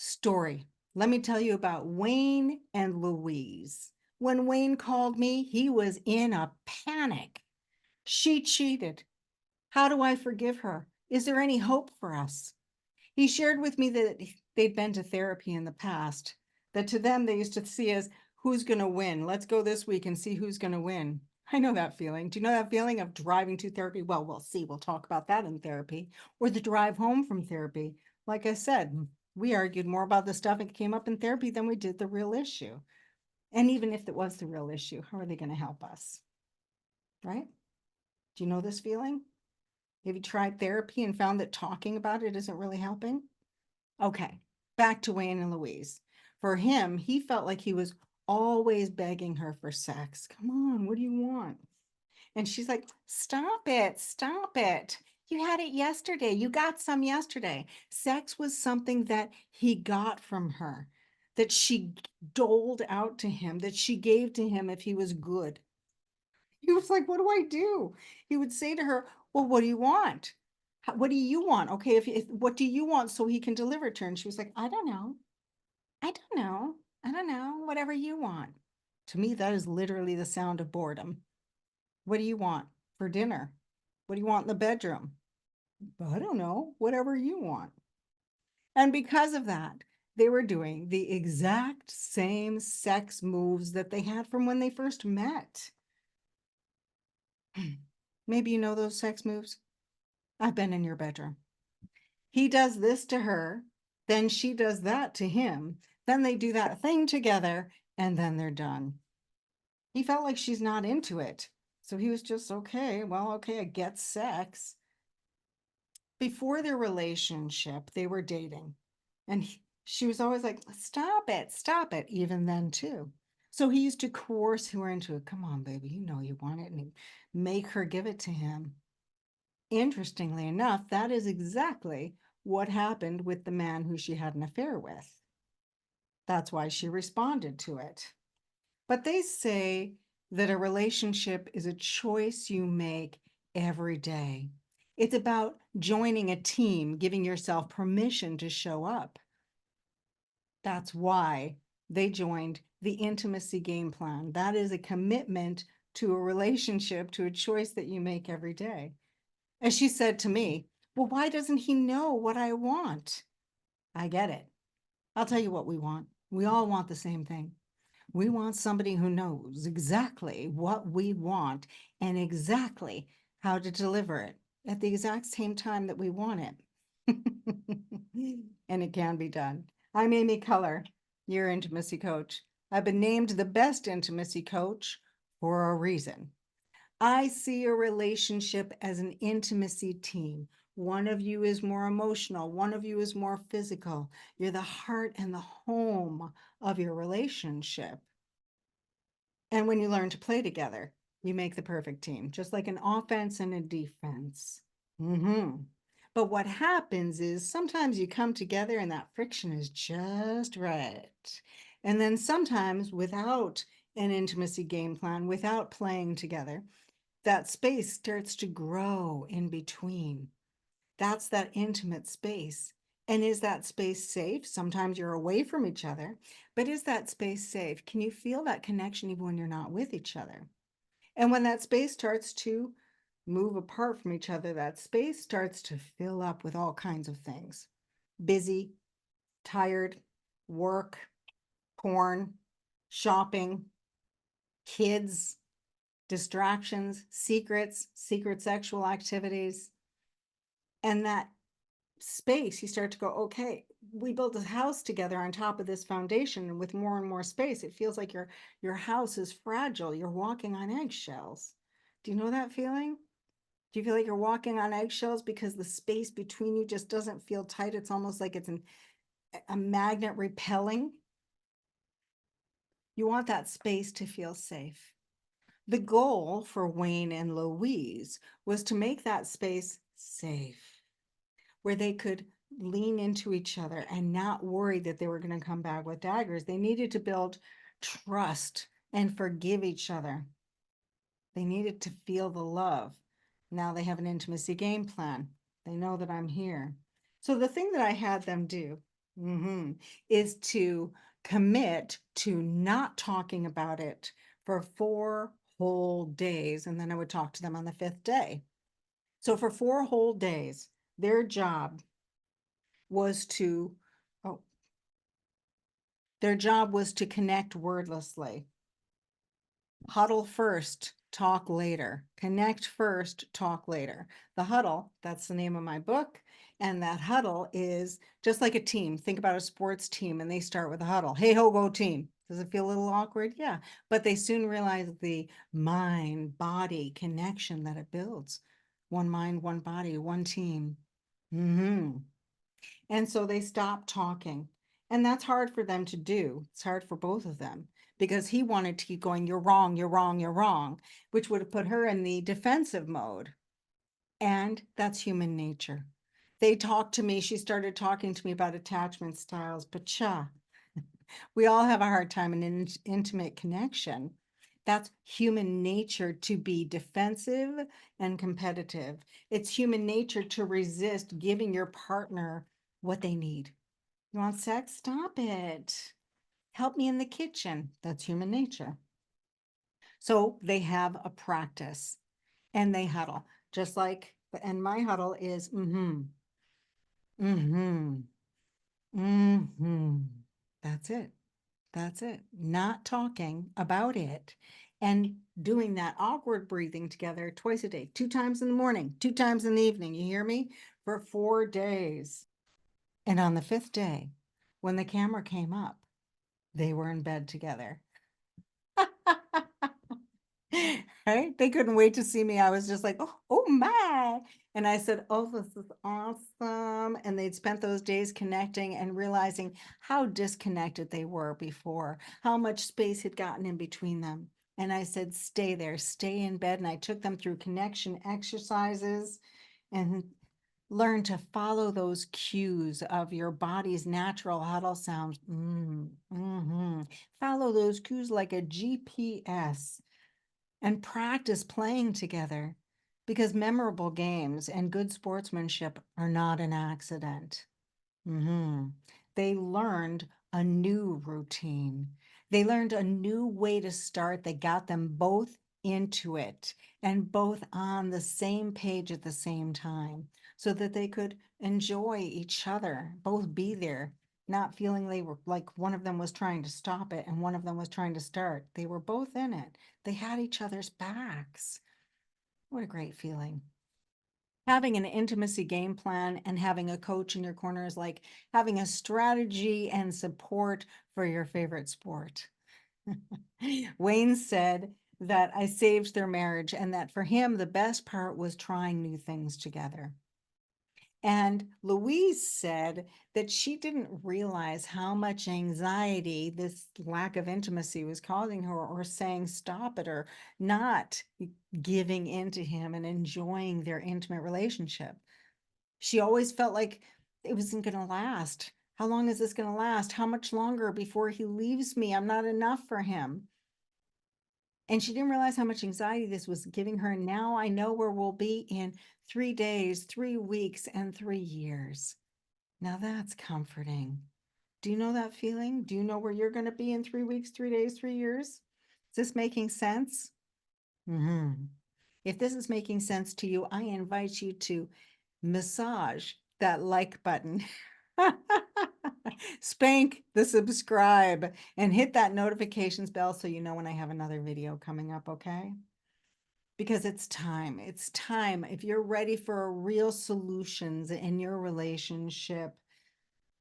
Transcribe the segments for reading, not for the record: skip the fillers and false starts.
Story. Let me tell you about Wayne and Louise. When Wayne called me, he was in a panic. She cheated. How do I forgive her? Is there any hope for us? He shared with me that they'd been to therapy in the past, that to them they used to see as who's going to win. Let's go this week and see who's going to win. I know that feeling. Do you know that feeling of driving to therapy? Well, we'll see. We'll talk about that in therapy, or the drive home from therapy. Like I said, we argued more about the stuff that came up in therapy than we did the real issue. And even if it was the real issue, how are they going to help us? Right? Do you know this feeling? Have you tried therapy and found that talking about it isn't really helping? Okay, back to Wayne and Louise. For him, he felt like he was always begging her for sex. Come on, what do you want? And she's like, stop it, stop it. You had it yesterday. You got some yesterday. Sex was something that he got from her, that she doled out to him, that she gave to him if he was good. He was like, what do I do? He would say to her, well, what do you want? What do you want? Okay, if what do you want so he can deliver it to her? And she was like, I don't know. I don't know. I don't know. Whatever you want. To me, that is literally the sound of boredom. What do you want for dinner? What do you want in the bedroom? I don't know. Whatever you want. And because of that, they were doing the exact same sex moves that they had from when they first met. Maybe you know those sex moves. I've been in your bedroom. He does this to her, then she does that to him. Then they do that thing together, and then they're done. He felt like she's not into it. So he was just, okay, well, okay, I get sex. Before their relationship, they were dating. And she was always like, stop it, even then, too. So he used to coerce her into it. Come on, baby, you know you want it. And make her give it to him. Interestingly enough, that is exactly what happened with the man who she had an affair with. That's why she responded to it. But they say that a relationship is a choice you make every day. It's about joining a team, giving yourself permission to show up. That's why they joined the intimacy game plan. That is a commitment to a relationship, to a choice that you make every day. As she said to me, well, why doesn't he know what I want? I get it. I'll tell you what we want. We all want the same thing. We want somebody who knows exactly what we want and exactly how to deliver it at the exact same time that we want it. And it can be done. I'm Amy Culler, your intimacy coach. I've been named the best intimacy coach for a reason. I see a relationship as an intimacy team. One of you is more emotional, one of you is more physical. You're the heart and the home of your relationship. And when you learn to play together, you make the perfect team, just like an offense and a defense. But what happens is sometimes you come together and that friction is just right. And then sometimes without an intimacy game plan, without playing together, that space starts to grow in between. That's that intimate space. And is that space safe? Sometimes you're away from each other, but is that space safe? Can you feel that connection even when you're not with each other? And when that space starts to move apart from each other, that space starts to fill up with all kinds of things. Busy, tired, work, porn, shopping, kids, distractions, secrets, secret sexual activities. And that space, you start to go, okay, we built a house together on top of this foundation, and with more and more space, it feels like your house is fragile. You're walking on eggshells. Do you know that feeling? Do you feel like you're walking on eggshells because the space between you just doesn't feel tight? It's almost like it's a magnet repelling. You want that space to feel safe. The goal for Wayne and Louise was to make that space safe, where they could lean into each other and not worry that they were going to come back with daggers. They needed to build trust and forgive each other. They needed to feel the love. Now they have an intimacy game plan. They know that I'm here. So the thing that I had them do is to commit to not talking about it for 4 whole days. And then I would talk to them on the 5th day. So for 4 whole days, their job was to, oh, their job was to connect wordlessly. Huddle first, talk later. Connect first, talk later. The huddle, that's the name of my book. And that huddle is just like a team. Think about a sports team and they start with a huddle. Hey, ho, go team. Does it feel a little awkward? Yeah. But they soon realize the mind body connection that it builds. One mind, one body, one team. And so they stopped talking. And that's hard for them to do. It's hard for both of them because he wanted to keep going, you're wrong, you're wrong, you're wrong, which would have put her in the defensive mode. And that's human nature. They talked to me. She started talking to me about attachment styles, but we all have a hard time in an intimate connection. That's human nature to be defensive and competitive. It's human nature to resist giving your partner what they need. You want sex? Stop it. Help me in the kitchen. That's human nature. So they have a practice and they huddle, just like, and my huddle is That's it. That's it. Not talking about it and doing that awkward breathing together twice a day, 2 times in the morning, 2 times in the evening. You hear me? For 4 days. And on the 5th day, when the camera came up, they were in bed together. Right? They couldn't wait to see me. I was just like, oh my. And I said, oh, this is awesome. And they'd spent those days connecting and realizing how disconnected they were before, how much space had gotten in between them. And I said, stay there, stay in bed. And I took them through connection exercises and learn to follow those cues of your body's natural huddle sounds. Follow those cues like a GPS and practice playing together because memorable games and good sportsmanship are not an accident. They learned a new routine. They learned a new way to start that got them both into it and both on the same page at the same time so that they could enjoy each other, both be there, not feeling they were like one of them was trying to stop it and one of them was trying to start. They were both in it. They had each other's backs. What a great feeling. Having an intimacy game plan and having a coach in your corner is like having a strategy and support for your favorite sport. Wayne said that I saved their marriage and that for him, the best part was trying new things together. And Louise said that she didn't realize how much anxiety this lack of intimacy was causing her, or saying stop it, or not giving in to him and enjoying their intimate relationship. She always felt like it wasn't going to last. How long is this going to last? How much longer before he leaves me? I'm not enough for him. And she didn't realize how much anxiety this was giving her. Now I know where we'll be in 3 days, 3 weeks, and 3 years. Now that's comforting. Do you know that feeling? Do you know where you're going to be in 3 weeks, 3 days, 3 years? Is this making sense? If this is making sense to you, I invite you to massage that like button. Spank the subscribe and hit that notifications bell so you know when I have another video coming up, okay? Because it's time. It's time. If you're ready for real solutions in your relationship,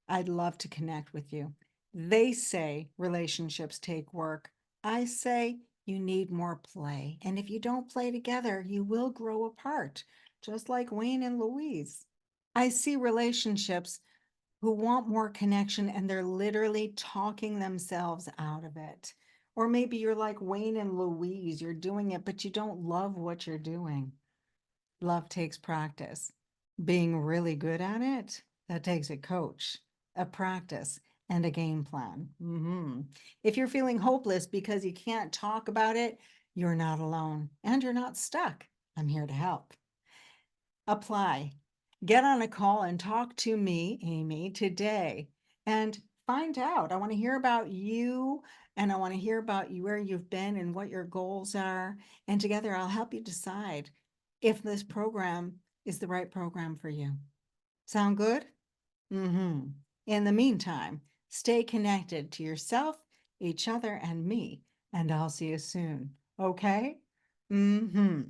I'd love to connect with you. They say relationships take work. I say you need more play. And if you don't play together, you will grow apart, just like Wayne and Louise. I see relationships who want more connection and they're literally talking themselves out of it. Or maybe you're like Wayne and Louise, you're doing it, but you don't love what you're doing. Love takes practice. Being really good at it, that takes a coach, a practice, and a game plan. If you're feeling hopeless because you can't talk about it, you're not alone and you're not stuck. I'm here to help. Apply. Get on a call and talk to me, Amy, today. and find out. I want to hear about you, and I want to hear about you, where you've been and what your goals are. And together I'll help you decide if this program is the right program for you. Sound good? Mm-hmm. In the meantime, stay connected to yourself, each other, and me, and I'll see you soon. Okay? Mm-hmm.